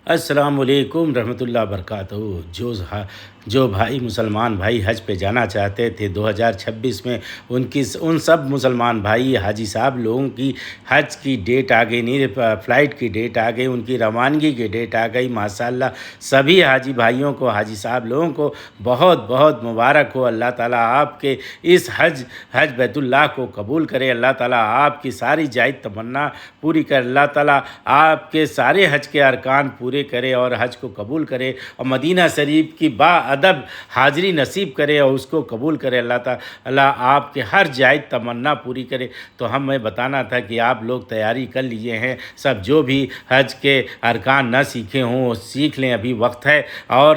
السلام علیکم رحمۃ اللہ وبرکاتہ۔ جو بھائی مسلمان بھائی حج پہ جانا چاہتے تھے 2026 میں، ان سب مسلمان بھائی حاجی صاحب لوگوں کی حج کی ڈیٹ آ گئی، نہیں فلائٹ کی ڈیٹ آ گئی، ان کی روانگی کی ڈیٹ آ گئی۔ ماشاءاللہ سبھی حاجی بھائیوں کو، حاجی صاحب لوگوں کو بہت بہت مبارک ہو۔ اللہ تعالیٰ آپ کے اس حج بیت اللہ کو قبول کرے۔ اللہ تعالیٰ آپ کی ساری جائز تمنا پوری کر۔ اللہ تعالیٰ آپ کے سارے حج کے ارکان پورے کرے اور حج کو قبول کرے، اور مدینہ شریف کی ادب حاضری نصیب کرے اور اس کو قبول کرے۔ اللہ تعالیٰ آپ کے ہر جائز تمنا پوری کرے۔ تو ہمیں بتانا تھا کہ آپ لوگ تیاری کر لیے ہیں سب، جو بھی حج کے ارکان نہ سیکھے ہوں سیکھ لیں، ابھی وقت ہے، اور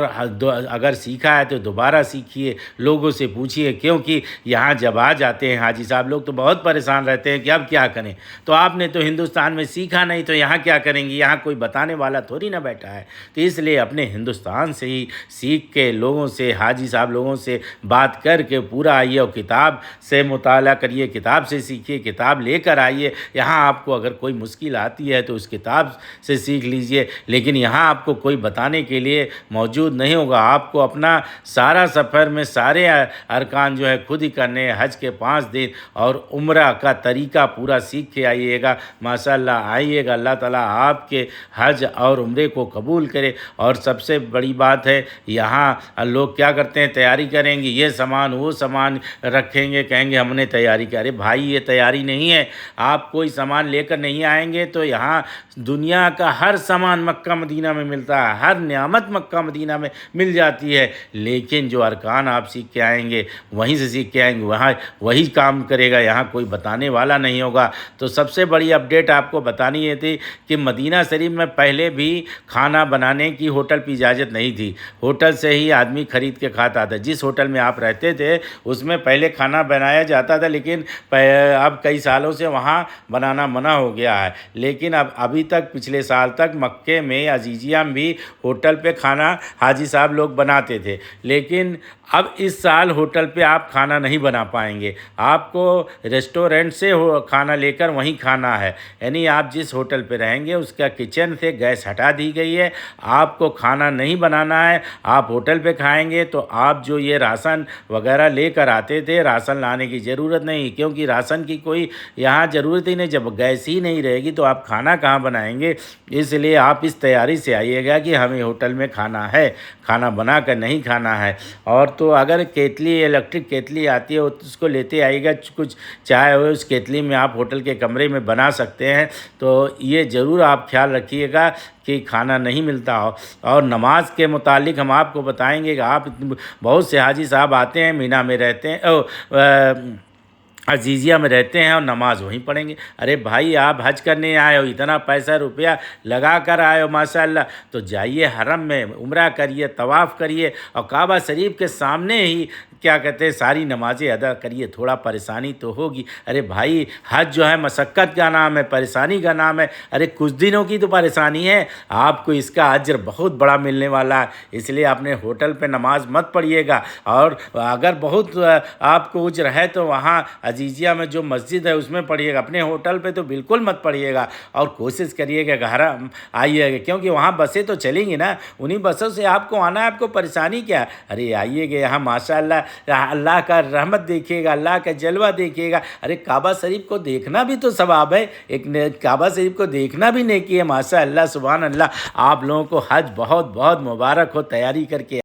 اگر سیکھا ہے تو دوبارہ سیکھیے، لوگوں سے پوچھیے، کیونکہ یہاں جب آ جاتے ہیں حاجی صاحب لوگ تو بہت پریشان رہتے ہیں کہ اب کیا کریں۔ تو آپ نے تو ہندوستان میں سیکھا نہیں تو یہاں کیا کریں گے، یہاں کوئی بتانے والا تھوڑی نہ بیٹھا ہے۔ تو اس لیے اپنے ہندوستان سے ہی سیکھ کے لوگوں سے، حاجی صاحب لوگوں سے بات کر کے پورا آئیے اور کتاب سے مطالعہ کریے، کتاب سے سیکھیے، کتاب لے کر آئیے۔ یہاں آپ کو اگر کوئی مشکل آتی ہے تو اس کتاب سے سیکھ لیجئے، لیکن یہاں آپ کو کوئی بتانے کے لیے موجود نہیں ہوگا۔ آپ کو اپنا سارا سفر میں سارے ارکان جو ہے خود ہی کرنے ہیں، حج کے 5 دن اور عمرہ کا طریقہ پورا سیکھ کے آئیے گا۔ ماشاءاللہ آئیے گا، اللہ تعالیٰ آپ کے حج اور عمرے کو قبول کرے۔ اور سب سے بڑی بات ہے، یہاں لوگ کیا کرتے ہیں، تیاری کریں گے، یہ سامان وہ سامان رکھیں گے، کہیں گے ہم نے تیاری کی۔ ارے بھائی یہ تیاری نہیں ہے، آپ کوئی سامان لے کر نہیں آئیں گے تو یہاں دنیا کا ہر سامان مکہ مدینہ میں ملتا ہے، ہر نعمت مکہ مدینہ میں مل جاتی ہے، لیکن جو ارکان آپ سیکھ کے آئیں گے وہیں سے سیکھ کے آئیں گے، وہاں وہی کام کرے گا، یہاں کوئی بتانے والا نہیں ہوگا۔ تو سب سے بڑی اپڈیٹ آپ کو بتانی یہ تھی کہ مدینہ شریف میں پہلے بھی کھانا بنانے کی ہوٹل پہ اجازت نہیں تھی، ہوٹل سے ہی آدمی خرید کے کھاتا تھا۔ جس ہوٹل میں آپ رہتے تھے اس میں پہلے کھانا بنایا جاتا تھا، لیکن اب کئی سالوں سے وہاں بنانا منع ہو گیا ہے۔ لیکن ابھی تک پچھلے سال تک مکے میں عزیزیہ میں بھی ہوٹل پہ کھانا حاجی صاحب لوگ بناتے تھے، لیکن اب اس سال ہوٹل پہ آپ کھانا نہیں بنا پائیں گے، آپ کو ریسٹورنٹ سے کھانا لے کر وہیں کھانا ہے۔ یعنی آپ جس ہوٹل پہ رہیں گے اس کا کچن سے گیس ہٹا دی گئی ہے، آپ کو کھانا نہیں بنانا ہے، آپ ہوٹل پہ کھائیں گے تو آپ جو یہ راشن وغیرہ لے کر آتے تھے، راشن لانے کی ضرورت نہیں، کیونکہ راشن کی کوئی یہاں ضرورت ہی نہیں، جب گیس ہی نہیں رہے گی تو آپ کھانا کہاں بنائیں گے۔ اس لیے آپ اس تیاری سے آئیے گا کہ ہمیں ہوٹل میں کھانا ہے، کھانا بنا کر نہیں کھانا ہے۔ اور تو اگر کیتلی، الیکٹرک کیتلی آتی ہے اس کو لیتے آئیے گا، کچھ چائے ہوئے اس کیتلی میں آپ ہوٹل کے کمرے میں بنا سکتے ہیں۔ تو یہ ضرور آپ خیال رکھیے گا کہ کھانا نہیں ملتا ہو۔ اور نماز کے متعلق ہم آپ کو بتائیں گے کہ آپ بہت سے حاجی صاحب آتے ہیں، مینا میں رہتے ہیں، عزیزیہ میں رہتے ہیں اور نماز وہیں پڑھیں گے۔ ارے بھائی آپ حج کرنے آئے ہو، اتنا پیسہ روپیہ لگا کر آئے ہو ماشاءاللہ، تو جائیے حرم میں عمرہ کریے، طواف کریے اور کعبہ شریف کے سامنے ہی کیا کہتے ہیں ساری نمازیں ادا کریے۔ تھوڑا پریشانی تو ہوگی، ارے بھائی حج جو ہے مشقت کا نام ہے، پریشانی کا نام ہے، ارے کچھ دنوں کی تو پریشانی ہے، آپ کو اس کا اجر بہت بڑا ملنے والا ہے۔ اس لیے اپنے ہوٹل پہ نماز مت پڑھیے گا، اور اگر بہت آپ کو اجر ہے تو وہاں عزیزیہ میں جو مسجد ہے اس میں پڑھیے گا، اپنے ہوٹل پہ تو بالکل مت پڑھیے گا۔ اور کوشش کریے گا گھر آئیے گا، کیونکہ وہاں بسیں تو چلیں گی نا، انہی بسوں سے آپ کو آنا ہے، آپ کو پریشانی کیا ہے۔ ارے آئیے گا یہاں ماشاءاللہ، اللہ کا رحمت دیکھیے گا، اللہ کا جلوہ دیکھیے گا۔ ارے کعبہ شریف کو دیکھنا بھی تو ثواب ہے، ایک کعبہ شریف کو دیکھنا بھی نیکی ہے۔ ماشاءاللہ سبحان اللہ، آپ لوگوں کو حج بہت بہت مبارک ہو، تیاری کر کے